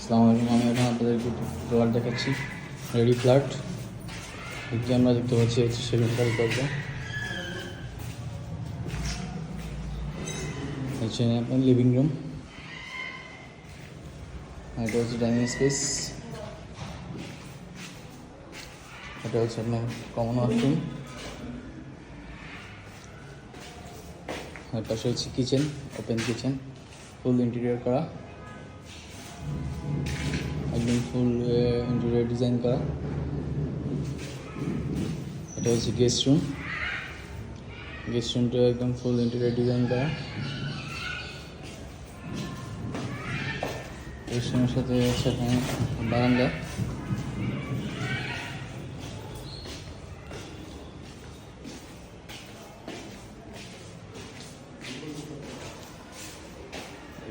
আসসালামু আলাইকুম। আমি এখন আপনাদেরকে ফ্ল্যাট দেখাচ্ছি, রেডি ফ্ল্যাট। এটি আমরা দেখতে পাচ্ছি হচ্ছে সেগুন কারুকার্য। হচ্ছে আপনার লিভিং রুম, এটা হচ্ছে ডাইনিং স্পেস, এটা হচ্ছে আপনার কমন ওয়াশরুম, আর পাশে হচ্ছে কিচেন, ওপেন কিচেন, ফুল ইন্টেরিয়র করা, একদম ফুল ইন্টেরিয়র ডিজাইন করা। এটা হচ্ছে গেস্ট রুম, গেস্ট রুমটা একদম ফুল ইন্টেরিয়র ডিজাইন করা। গেস্ট রুমের সাথে হচ্ছে এখানে বারান্দা,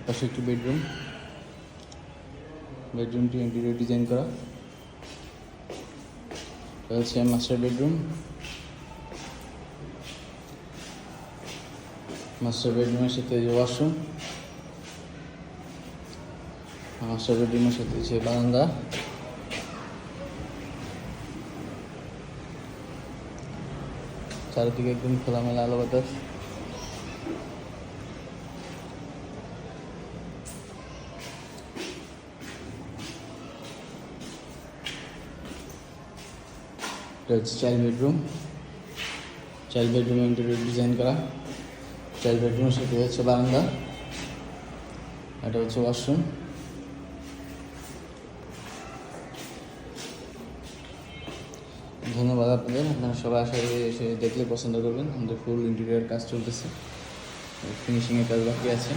পাশে একটি বেডরুম, বেডরুমটি ইন্টেরিয়র ডিজাইন করা। এটা হচ্ছে মাস্টার বেডরুম, মাস্টার বেডরুমের সাথে যে ওয়াশরুম, মাস্টার বেডরুমের সাথে হচ্ছে বারান্দা, চারিদিকে একদম খোলামেলা আলো বাতাস। এটা হচ্ছে চাইল্ড বেডরুম, চাইল্ড বেডরুমে ইন্টেরিয়র ডিজাইন করা। চাইল্ড বেডরুমের সাথে হচ্ছে বারান্দা, এটা হচ্ছে ওয়াশরুম। ধন্যবাদ আপনাদের, আপনারা সবাই আশা করি এসে দেখলে পছন্দ করবেন। আমাদের ফুল ইন্টেরিয়র কাজ চলতেছে, ফিনিশিংয়ের কাজ বাকি আছে।